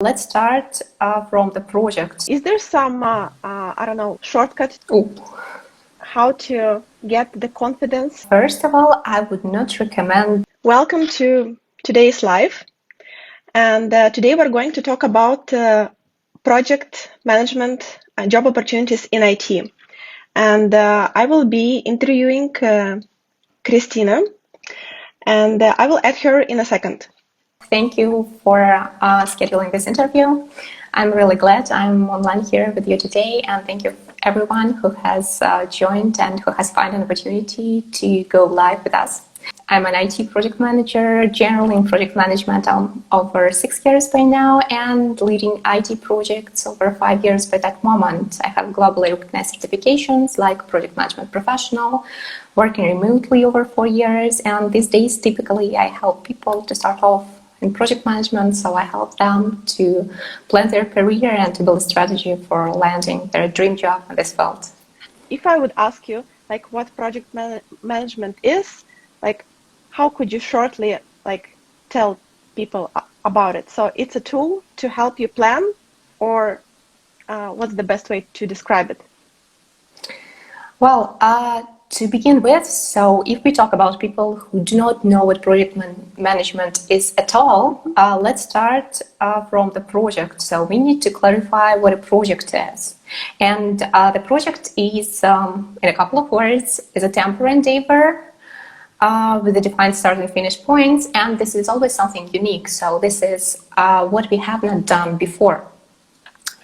Let's start from the project. Is there some, shortcut how to get the confidence? First of all, I would not recommend. Welcome to today's live. And today we're going to talk about project management and job opportunities in IT. And I will be interviewing Kristina, and I will add her in a second. Thank you for scheduling this interview. I'm really glad I'm online here with you today, and thank you everyone who has joined and who has found an opportunity to go live with us. I'm an IT project manager, generally in project management over 6 years by now, and leading IT projects over 5 years by that moment. I have globally recognized certifications like project management professional, working remotely over 4 years, and these days typically I help people to start off in project management, so I help them to plan their career and to build a strategy for landing their dream job in this field. If I would ask you, what project management is, how could you shortly, tell people about it? So it's a tool to help you plan, or what's the best way to describe it? Well, to begin with, so if we talk about people who do not know what project management is at all, let's start from the project. So we need to clarify what a project is. And the project is, in a couple of words, is a temporary endeavor with a defined start and finish points. And this is always something unique. So this is what we have not done before.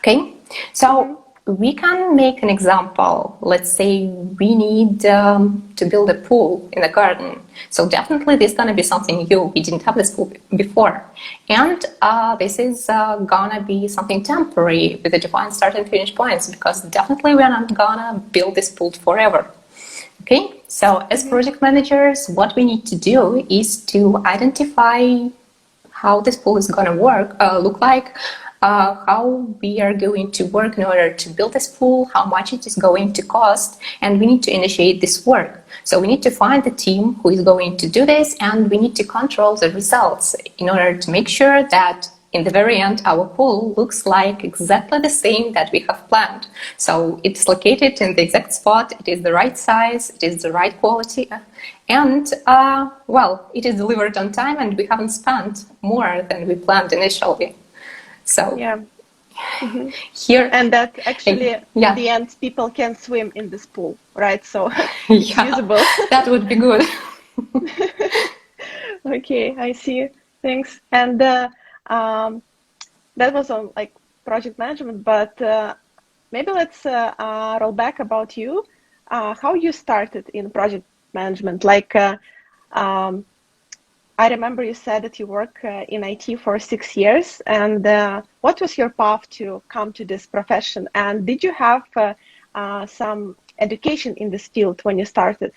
Okay, so we can make an example. Let's say we need to build a pool in the garden. So definitely this is going to be something new. We didn't have this pool before. And this is going to be something temporary with a defined start and finish points, because definitely we're not going to build this pool forever. Okay, so as project managers, what we need to do is to identify how this pool is going to look like, how we are going to work in order to build this pool, how much it is going to cost, and we need to initiate this work. So we need to find the team who is going to do this, and we need to control the results in order to make sure that in the very end our pool looks like exactly the same that we have planned. So it's located in the exact spot, it is the right size, it is the right quality, and it is delivered on time, and we haven't spent more than we planned initially. So yeah, here, and that actually at the end people can swim in this pool, right? So it's usable. That would be good. Okay, I see. Thanks. And that was on project management, but maybe let's roll back about you. How you started in project management? I remember you said that you work in IT for 6 years, and what was your path to come to this profession? And did you have some education in this field when you started?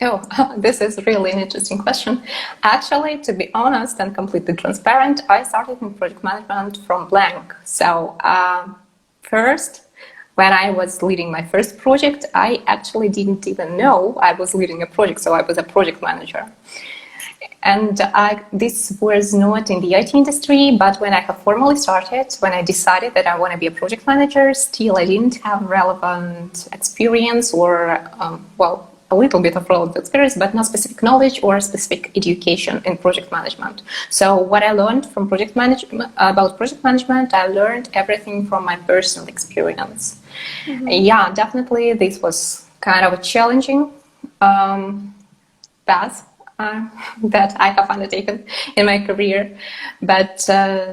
Oh, this is really an interesting question. Actually, to be honest and completely transparent, I started in project management from blank. So first, when I was leading my first project, I actually didn't even know I was leading a project, so I was a project manager. And this was not in the IT industry, but when I have formally started, when I decided that I want to be a project manager, still I didn't have relevant experience or, a little bit of relevant experience, but not specific knowledge or specific education in project management. So what I learned from about project management, I learned everything from my personal experience. Mm-hmm. Yeah, definitely this was kind of a challenging path that I have undertaken in my career, but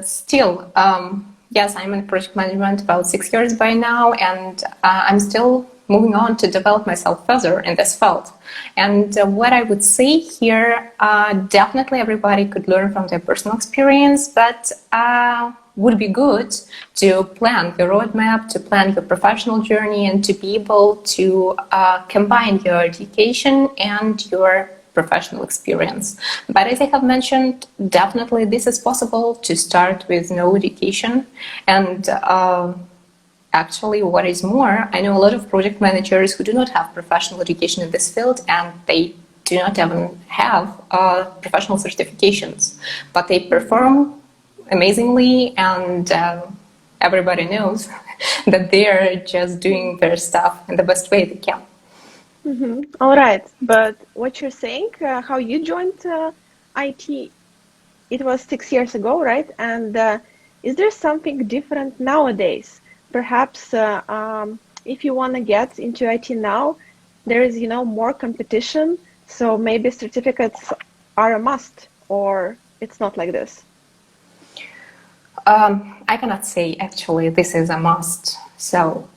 still, yes, I'm in project management about 6 years by now, and I'm still moving on to develop myself further in this field. And what I would say here, definitely everybody could learn from their personal experience, but would be good to plan your roadmap, to plan your professional journey, and to be able to combine your education and your professional experience. But as I have mentioned, definitely this is possible to start with no education. And actually, what is more, I know a lot of project managers who do not have professional education in this field, and they do not even have professional certifications, but they perform amazingly, and everybody knows that they're just doing their stuff in the best way they can. All right, but what you're saying, how you joined IT, it was 6 years ago, right? And is there something different nowadays? Perhaps if you want to get into IT now, there is, more competition, so maybe certificates are a must, or it's not like this? I cannot say actually this is a must. So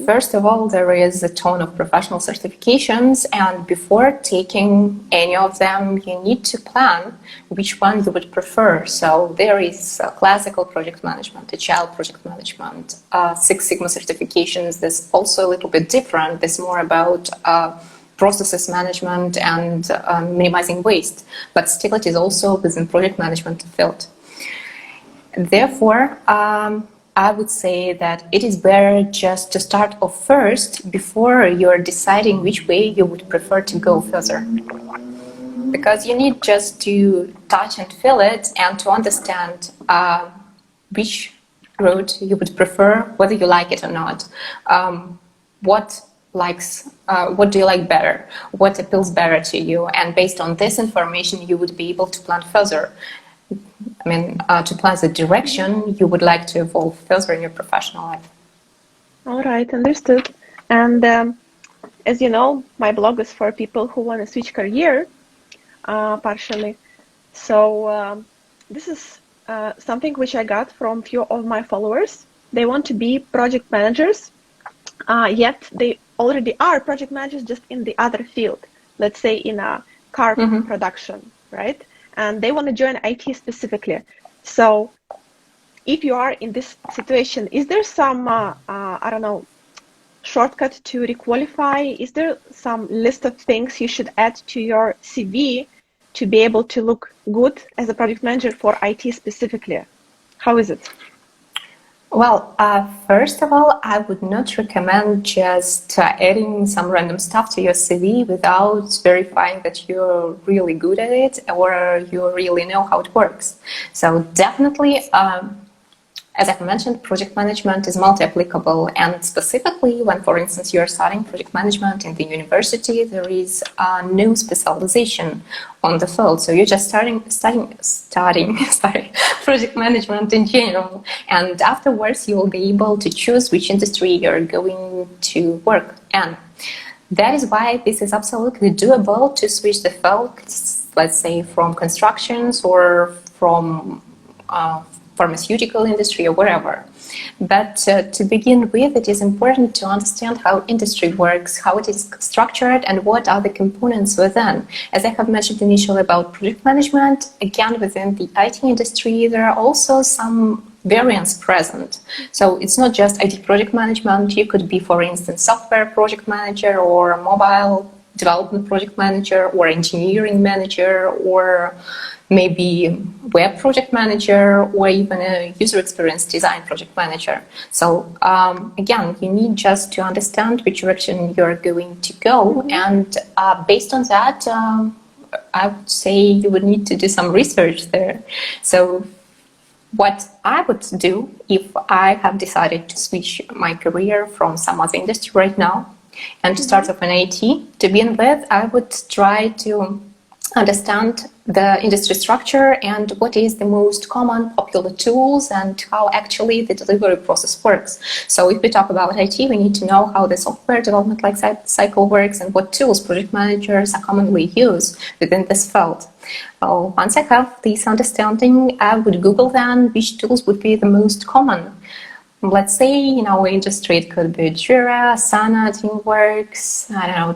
first of all, there is a ton of professional certifications, and before taking any of them, you need to plan which one you would prefer. So there is classical project management, agile project management, Six Sigma certifications. There's also a little bit different. There's more about processes management and minimizing waste, but still it is also within project management field. Therefore, I would say that it is better just to start off first before you're deciding which way you would prefer to go further. Because you need just to touch and feel it and to understand which route you would prefer, whether you like it or not. What do you like better? What appeals better to you? And based on this information, you would be able to plan further. To plan the direction you would like to evolve further in your professional life. All right, understood. And as you know, my blog is for people who want to switch career, partially. So this is something which I got from few of my followers. They want to be project managers, yet they already are project managers just in the other field, let's say in a car production, right? And they want to join IT specifically. So if you are in this situation, is there some, shortcut to requalify? Is there some list of things you should add to your CV to be able to look good as a project manager for IT specifically? How is it? Well, first of all, I would not recommend just adding some random stuff to your CV without verifying that you're really good at it or you really know how it works. So definitely, as I've mentioned, project management is multi-applicable, and specifically when, for instance, you're studying project management in the university, there is no specialization on the field. So you're just studying project management in general, and afterwards you will be able to choose which industry you're going to work in. That is why this is absolutely doable to switch the field, let's say from constructions or from pharmaceutical industry or wherever. But to begin with, it is important to understand how industry works, how it is structured, and what are the components within. As I have mentioned initially about project management, again, within the IT industry, there are also some variants present. So it's not just IT project management. You could be, for instance, software project manager or mobile development project manager or engineering manager or maybe web project manager or even a user experience design project manager. So again, you need just to understand which direction you're going to go, and based on that, I would say you would need to do some research there. So what I would do if I have decided to switch my career from some other industry right now and to start off in IT, to begin with, I would try to understand the industry structure and what is the most common popular tools and how actually the delivery process works. So if we talk about IT, we need to know how the software development life cycle works and what tools project managers are commonly used within this field. Well, once I have this understanding, I would Google then which tools would be the most common. Let's say in our industry it could be Jira, Asana, Teamworks,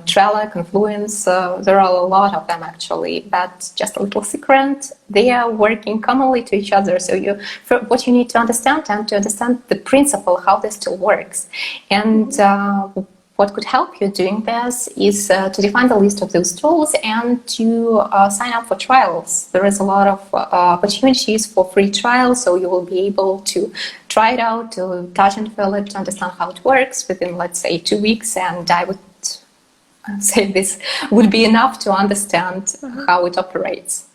Trello, Confluence. There are a lot of them actually, but just a little secret, they are working commonly to each other. So what you need to understand and to understand the principle, how this tool works. And what could help you doing this is to define the list of those tools and to sign up for trials. There is a lot of opportunities for free trials, so you will be able to try it out, to touch and feel it, to understand how it works within, let's say, 2 weeks. And I would say this would be enough to understand how it operates.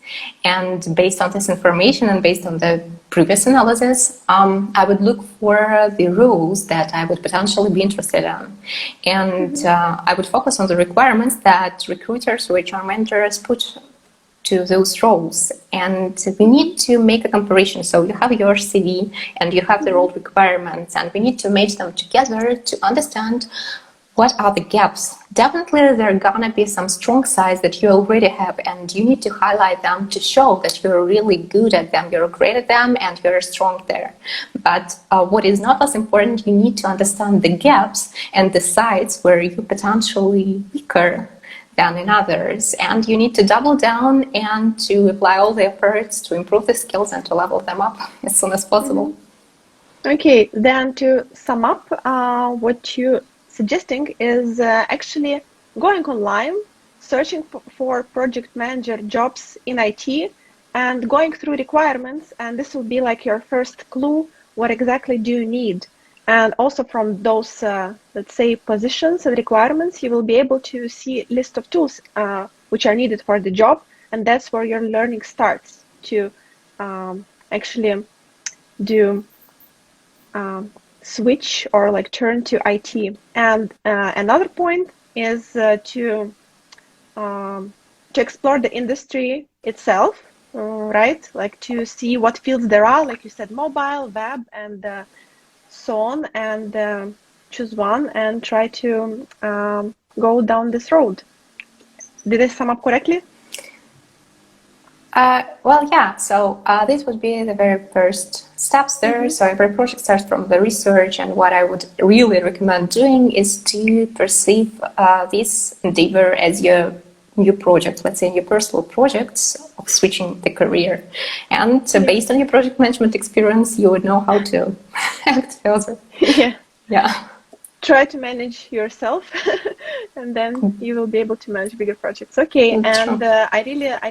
And based on this information and based on the previous analysis, I would look for the roles that I would potentially be interested in. And I would focus on the requirements that recruiters or HR managers put to those roles. And we need to make a comparison. So you have your CV and you have the role requirements, and we need to match them together to understand what are the gaps. Definitely there are gonna be some strong sides that you already have, and you need to highlight them to show that you're really good at them, you're great at them, and you're strong there. But what is not as important, you need to understand the gaps and the sides where you're potentially weaker than in others, and you need to double down and to apply all the efforts to improve the skills and to level them up as soon as possible. Okay, then to sum up, what you suggesting is actually going online, searching for project manager jobs in IT, and going through requirements, and this will be like your first clue, what exactly do you need. And also from those, let's say, positions and requirements, you will be able to see a list of tools which are needed for the job, and that's where your learning starts to actually do switch or like turn to IT. And another point is to explore the industry itself, right? Like to see what fields there are, like you said, mobile, web, and so on, and choose one and try to go down this road. Did I sum up correctly? Well, yeah, so this would be the very first steps there. So every project starts from the research, and what I would really recommend doing is to perceive this endeavor as your new project, let's say your personal projects of switching the career. And based on your project management experience, you would know how to act further. Yeah. Try to manage yourself, and then you will be able to manage bigger projects. Okay, and I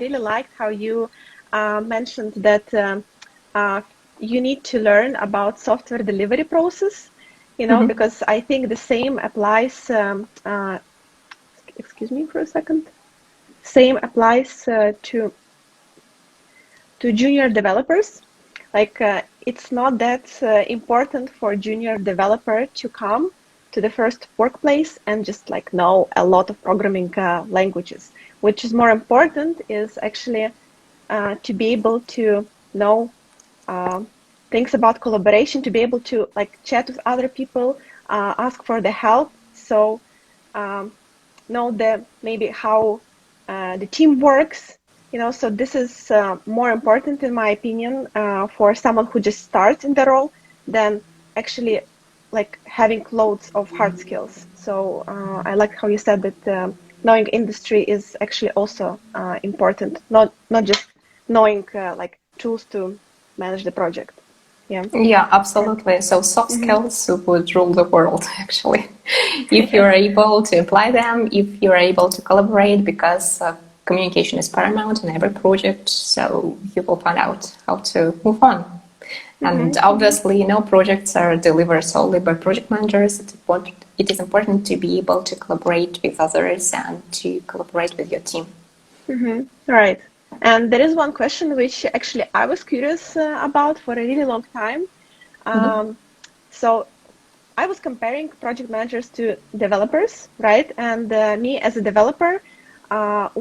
really liked how you mentioned that you need to learn about software delivery process. You know, because I think the same applies. Excuse me for a second. Same applies to junior developers. Like it's not that important for junior developer to come to the first workplace and just like know a lot of programming languages. Which is more important is actually to be able to know things about collaboration, to be able to like chat with other people, ask for the help. So know maybe how the team works. You know, so this is more important in my opinion for someone who just starts in the role than actually like having loads of hard skills. So I like how you said that knowing industry is actually also important, not just knowing like tools to manage the project. Yeah, absolutely. So soft skills would rule the world, actually. If you're able to apply them, if you're able to collaborate, because communication is paramount in every project, so you will find out how to move on. And obviously, no projects are delivered solely by project managers. It is important to be able to collaborate with others and to collaborate with your team. Right. And there is one question which actually I was curious about for a really long time. So I was comparing project managers to developers, right? And me as a developer,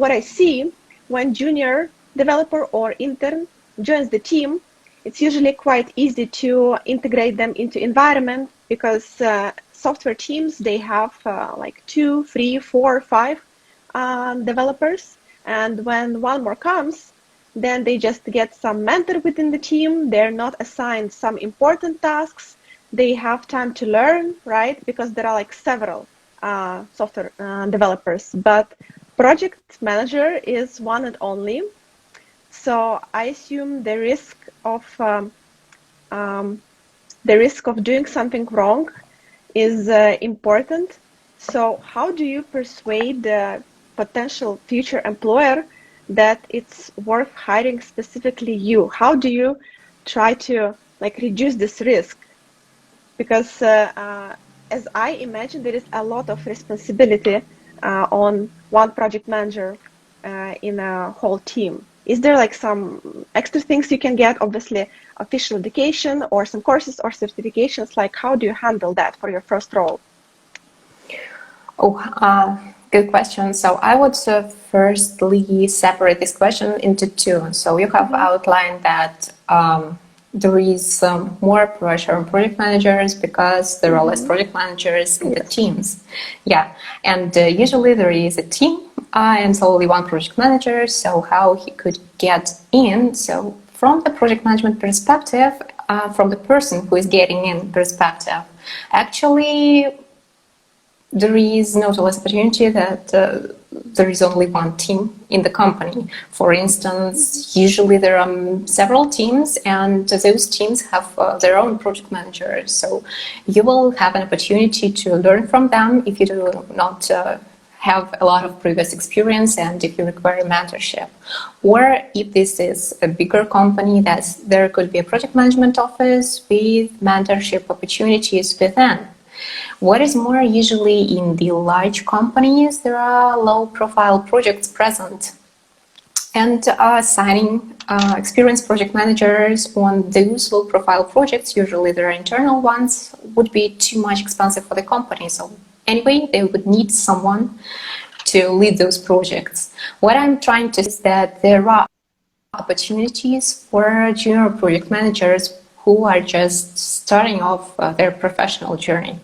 what I see when junior developer or intern joins the team, it's usually quite easy to integrate them into environment because software teams, they have like 2, 3, 4, 5 developers. And when one more comes, then they just get some mentor within the team. They're not assigned some important tasks. They have time to learn, right? Because there are like several software developers, but project manager is one and only. So I assume the risk of doing something wrong is important. So how do you persuade the potential future employer that it's worth hiring specifically you? How do you try to like reduce this risk? Because as I imagine, there is a lot of responsibility on one project manager in a whole team. is there like some extra things you can get? Obviously, official education or some courses or certifications. Like, how do you handle that for your first role? Oh, good question. So I would firstly separate this question into two. So you have outlined that there is more pressure on project managers because there are less project managers in the teams. Yeah, and usually there is a team and only one project manager. So how he could get in? So from the project management perspective, from the person who is getting in perspective, actually there is not less opportunity that there is only one team in the company. For instance, usually there are several teams and those teams have their own project managers. So you will have an opportunity to learn from them if you do not have a lot of previous experience and if you require mentorship. Or if this is a bigger company, there could be a project management office with mentorship opportunities within. What is more, usually in the large companies, there are low-profile projects present. And assigning experienced project managers on those low-profile projects, usually they're internal ones, would be too much expensive for the company. So anyway, they would need someone to lead those projects. What I'm trying to say is that there are opportunities for junior project managers who are just starting off their professional journey.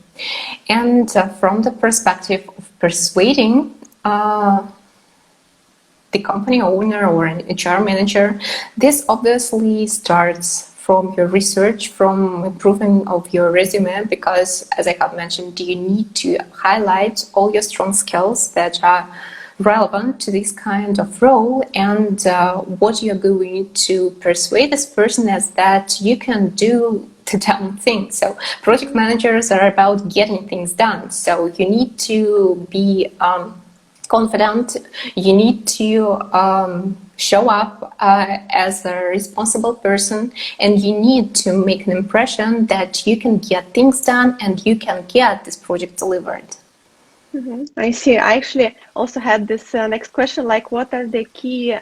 And from the perspective of persuading the company owner or an HR manager, this obviously starts from your research, from improving of your resume, because as I have mentioned, you need to highlight all your strong skills that are relevant to this kind of role, and what you're going to persuade this person is that you can do the damn thing. So project managers are about getting things done. So you need to be confident. You need to show up as a responsible person, and you need to make an impression that you can get things done and you can get this project delivered. I see. I actually also had this next question, like what are the key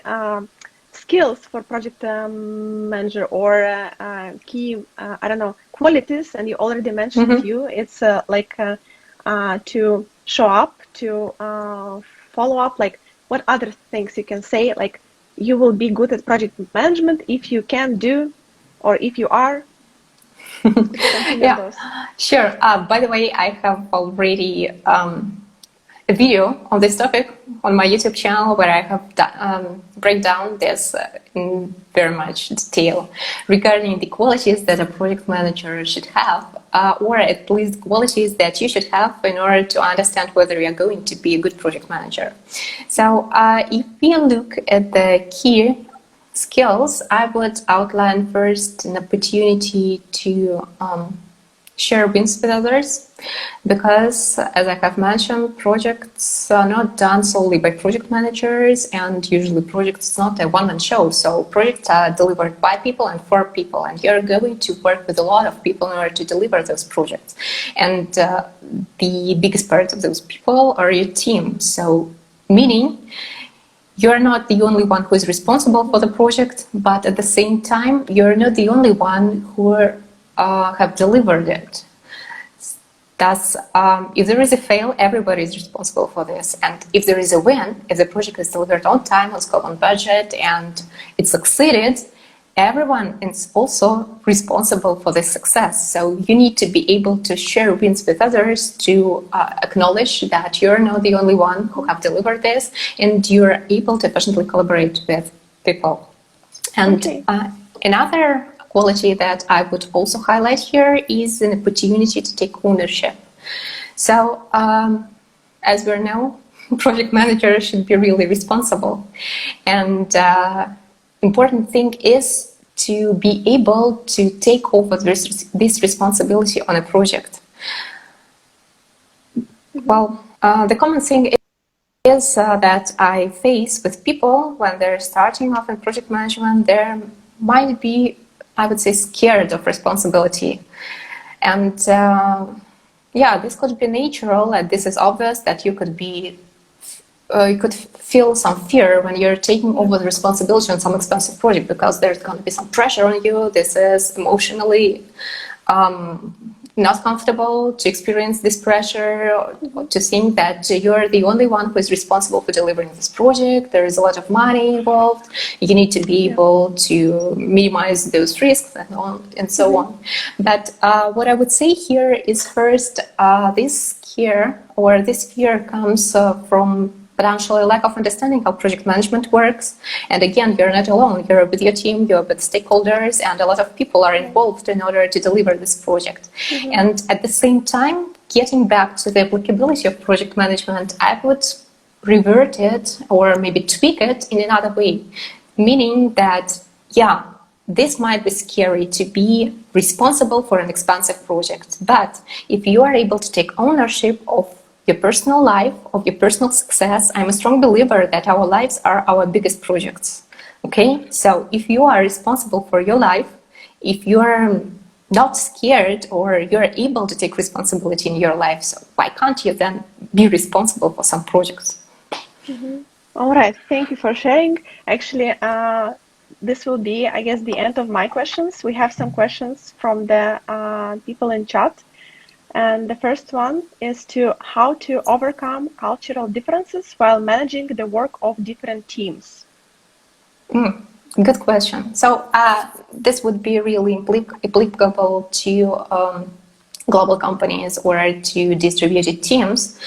skills for project manager or key, I don't know, qualities, and you already mentioned a few. It's like to show up, to follow up, like what other things you can say, like you will be good at project management if you can do, or if you are. Yeah, sure. By the way, I have already a video on this topic on my YouTube channel where I have break down this in very much detail regarding the qualities that a project manager should have, or at least qualities that you should have in order to understand whether you are going to be a good project manager. So if we look at the key skills, I would outline first an opportunity to share wins with others, because as I have mentioned, projects are not done solely by project managers, and usually projects is not a one-man show. So projects are delivered by people and for people, and you're going to work with a lot of people in order to deliver those projects. And the biggest part of those people are your team. So meaning you're not the only one who is responsible for the project, but at the same time, you're not the only one who have delivered it. Thus, if there is a fail, everybody is responsible for this. And if there is a win, if the project is delivered on time, on scope, on budget, and it succeeded, everyone is also responsible for the success. So you need to be able to share wins with others, to acknowledge that you're not the only one who have delivered this, and you're able to efficiently collaborate with people. And another quality that I would also highlight here is an opportunity to take ownership. So, as we know, project managers should be really responsible. And important thing is to be able to take over this responsibility on a project. Well, the common thing is that I face with people when they're starting off in project management, there might be, I would say, scared of responsibility. And yeah, this could be natural, and this is obvious that you could be you could feel some fear when you're taking over the responsibility on some expensive project, because there's going to be some pressure on you. This is emotionally not comfortable to experience this pressure, or to think that you're the only one who is responsible for delivering this project. There is a lot of money involved. You need to be able to minimize those risks and on and so on. But what I would say here is, first, this fear comes from potentially lack of understanding how project management works. And again, you're not alone. You're with your team, you're with stakeholders, and a lot of people are involved in order to deliver this project. And at the same time, getting back to the applicability of project management, I would revert it or maybe tweak it in another way, meaning that, yeah, this might be scary to be responsible for an expensive project, but if you are able to take ownership of your personal life, of your personal success, I'm a strong believer that our lives are our biggest projects. Okay, so if you are responsible for your life, if you are not scared, or you're able to take responsibility in your life, so why can't you then be responsible for some projects? All right, thank you for sharing. Actually, this will be, I guess, the end of my questions. We have some questions from the people in chat. And the first one is how to overcome cultural differences while managing the work of different teams. Good question. So this would be really applicable to global companies or to distributed teams.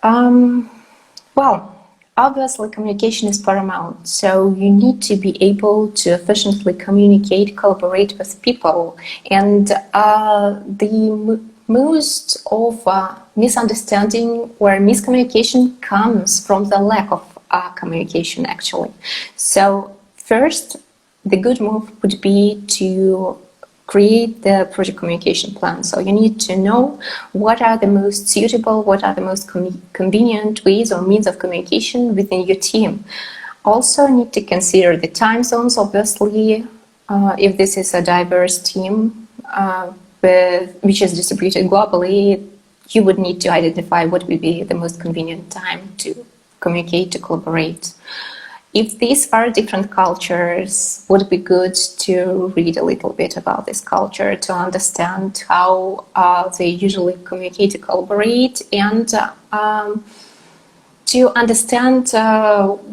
Well, obviously, communication is paramount. So you need to be able to efficiently communicate, collaborate with people. And the most of misunderstanding or miscommunication comes from the lack of communication, actually. So first, the good move would be to create the project communication plan. So you need to know what are the most suitable, what are the most convenient ways or means of communication within your team. Also need to consider the time zones, obviously, if this is a diverse team which is distributed globally, you would need to identify what would be the most convenient time to communicate, to collaborate. If these are different cultures, would be good to read a little bit about this culture to understand how they usually communicate, to collaborate, and to understand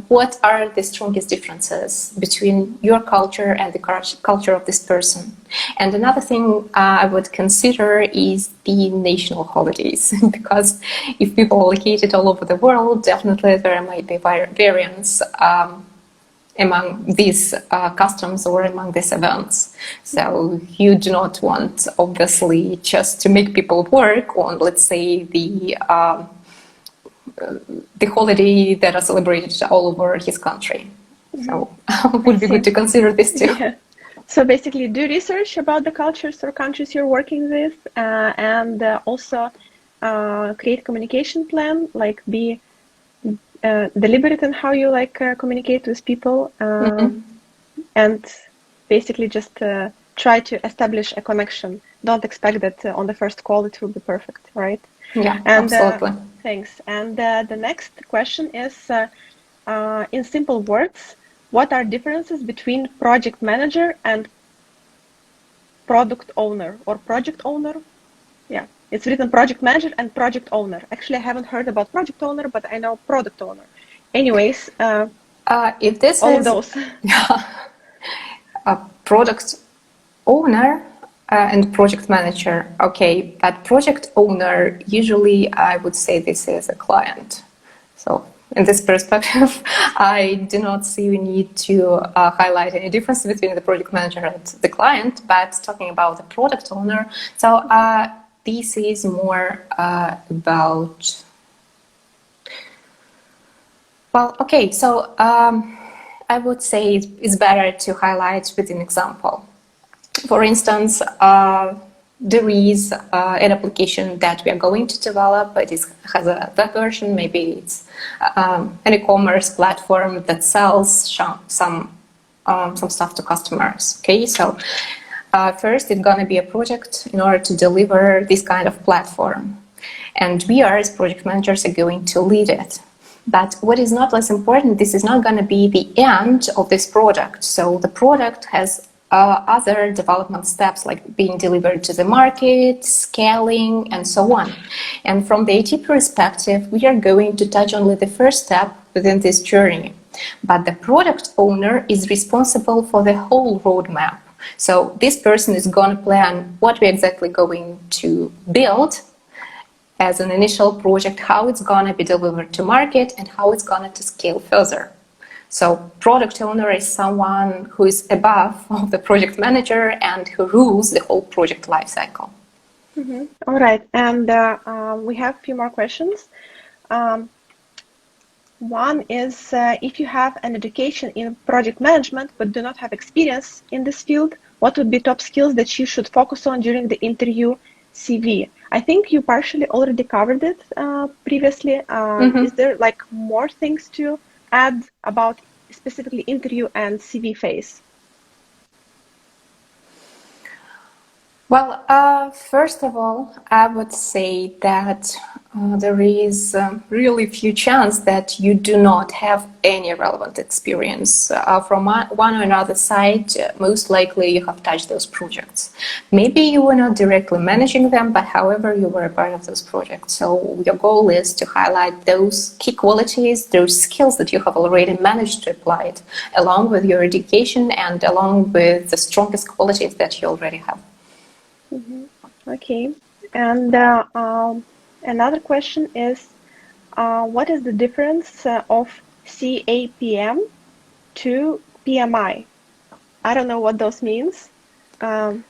what are the strongest differences between your culture and the culture of this person. And another thing I would consider is the national holidays, because if people are located all over the world, definitely there might be variance among these customs or among these events. So you do not want, obviously, just to make people work on, let's say, the holiday that are celebrated all over his country. So it would be good to consider this too. Yeah. So basically do research about the cultures or countries you're working with, and also create communication plan, like be deliberate in how you communicate with people, and basically just try to establish a connection. Don't expect that on the first call it will be perfect, right? Yeah, and, absolutely. Thanks. And the next question is, in simple words, what are differences between project manager and product owner or project owner? Yeah, it's written project manager and project owner. Actually, I haven't heard about project owner, but I know product owner. Anyways, if this all is those. a product owner and project manager, okay, but project owner, usually I would say this is a client. So in this perspective, I do not see the need to highlight any difference between the project manager and the client, but talking about the product owner, so this is more about, well, okay, so I would say it's better to highlight with an example. For instance, there is an application that we are going to develop, but it has a web version. Maybe it's an e-commerce platform that sells some stuff to customers. Okay, so first it's going to be a project in order to deliver this kind of platform, and we are as project managers are going to lead it. But what is not less important, this is not going to be the end of this product. So the product has other development steps like being delivered to the market, scaling, and so on. And from the IT perspective, we are going to touch only the first step within this journey. But the product owner is responsible for the whole roadmap. So this person is going to plan what we're exactly going to build as an initial project, how it's going to be delivered to market, and how it's going to scale further. So product owner is someone who is above the project manager and who rules the whole project lifecycle. Mm-hmm. All right, and we have a few more questions. One is if you have an education in project management but do not have experience in this field, what would be top skills that you should focus on during the interview CV? I think you partially already covered it previously. Is there like more things to add about specifically interview and CV phase? Well, first of all, I would say that there is really few chance that you do not have any relevant experience. From one or another side, most likely you have touched those projects. Maybe you were not directly managing them, but however, you were a part of those projects. So your goal is to highlight those key qualities, those skills that you have already managed to apply it, along with your education and along with the strongest qualities that you already have. Mm-hmm. Okay, and another question is, what is the difference of CAPM to PMI? I don't know what those means. Okay,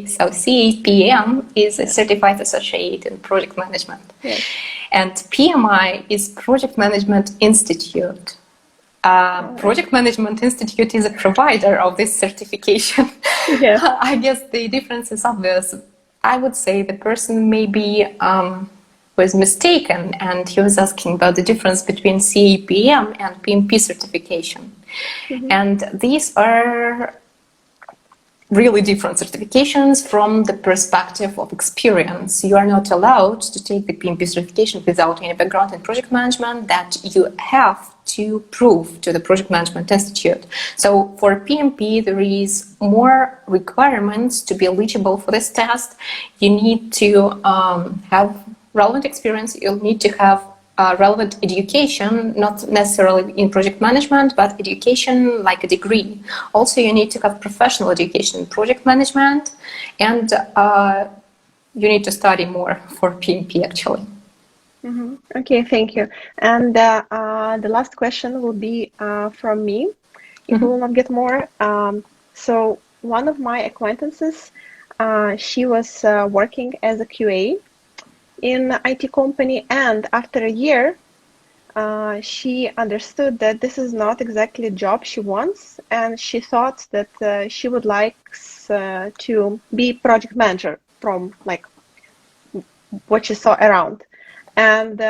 so CAPM is a Certified Associate in Project Management. Yes. And PMI is Project Management Institute. Project Management Institute is a provider of this certification. Yeah. I guess the difference is obvious. I would say the person maybe was mistaken and he was asking about the difference between CAPM and PMP certification. Mm-hmm. And these are really different certifications from the perspective of experience. You are not allowed to take the PMP certification without any background in project management that you have to prove to the Project Management Institute. So for PMP, there is more requirements to be eligible for this test. You need to have relevant experience. You'll need to have relevant education, not necessarily in project management, but education like a degree. Also, you need to have professional education in project management, and you need to study more for PMP actually. Mm-hmm. Okay, thank you. And the last question will be from me, if we will not get more. So one of my acquaintances, she was working as a QA in an IT company, and after a year, she understood that this is not exactly a job she wants, and she thought that she would like to be project manager from like what she saw around. And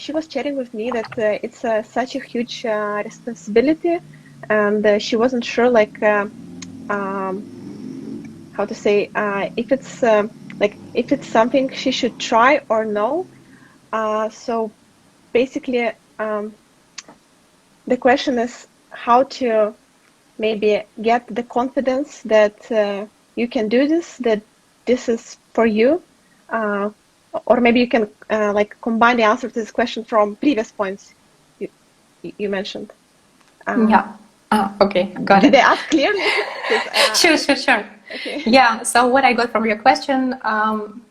she was chatting with me that it's such a huge responsibility, and she wasn't sure like how to say if it's if it's something she should try or no. So basically, the question is how to maybe get the confidence that you can do this, that this is for you, or maybe you can like combine the answer to this question from previous points you mentioned. Yeah. Okay, got it. Did I ask clearly? Sure. Okay. Yeah, so what I got from your question,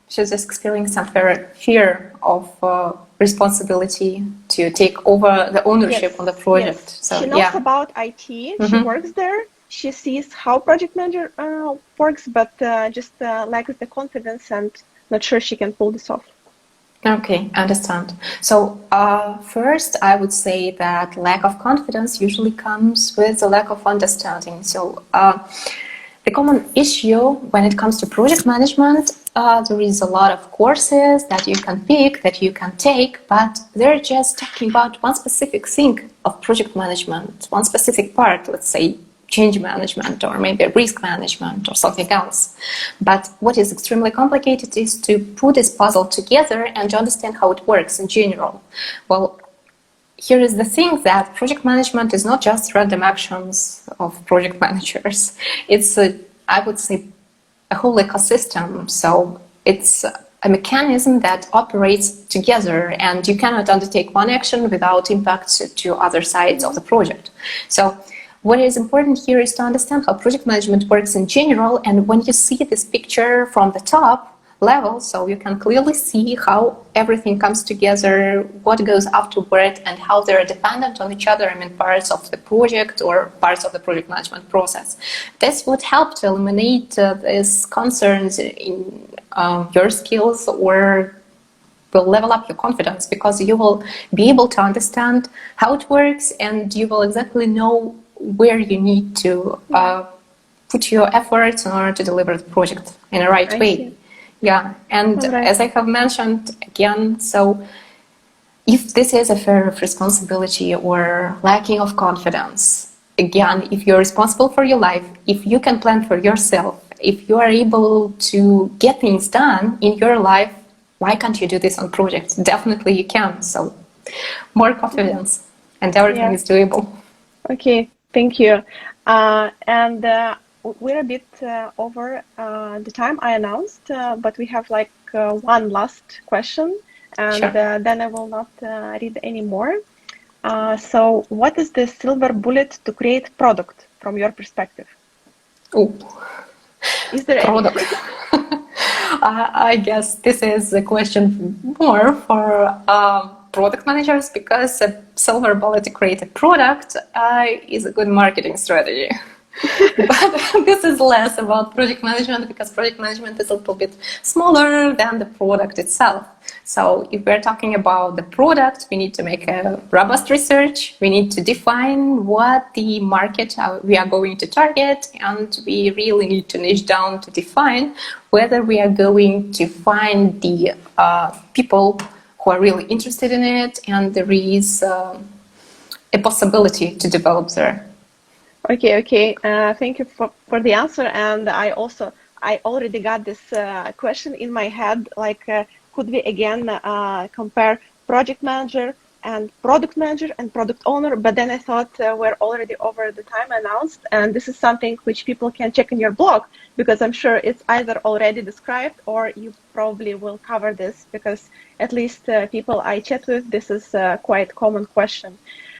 she's just experiencing some fear of responsibility to take over the ownership on the project. Yes. So, she knows about IT, she works there, she sees how project manager works, but just lacks the confidence and not sure she can pull this off. Okay, understand. So first, I would say that lack of confidence usually comes with a lack of understanding. So the common issue when it comes to project management, there is a lot of courses that you can pick, that you can take, but they're just talking about one specific thing of project management, one specific part, let's say change management or maybe risk management or something else. But what is extremely complicated is to put this puzzle together and to understand how it works in general. Well, here is the thing that project management is not just random actions of project managers. It's, I would say, a whole ecosystem. So it's a mechanism that operates together, and you cannot undertake one action without impacts to other sides of the project. So what is important here is to understand how project management works in general, and when you see this picture from the top level, so you can clearly see how everything comes together, what goes afterward, and how they're dependent on each other, I mean, parts of the project or parts of the project management process. This would help to eliminate these concerns in your skills, or will level up your confidence, because you will be able to understand how it works, and you will exactly know where you need to put your efforts in order to deliver the project in the right way. See. Yeah, and as I have mentioned again, so if this is a fear of responsibility or lacking of confidence, again, if you're responsible for your life, if you can plan for yourself, if you are able to get things done in your life, why can't you do this on projects? Definitely you can. So more confidence, and everything is doable. Okay, thank you. We're a bit over the time I announced, but we have like one last question, and Sure. then I will not read any more. So what is the silver bullet to create product from your perspective? Oh, Is there product. I guess this is a question more for product managers, because a silver bullet to create a product is a good marketing strategy. But this is less about project management, because project management is a little bit smaller than the product itself. So if we're talking about the product, we need to make a robust research. We need to define what the market we are going to target, and we really need to niche down to define whether we are going to find the people who are really interested in it, and there is a possibility to develop there. Okay. Thank you for the answer. And I already got this question in my head, like, could we again compare project manager and product owner? But then I thought we're already over the time announced, and this is something which people can check in your blog, because I'm sure it's either already described or you probably will cover this, because at least people I chat with, this is a quite common question.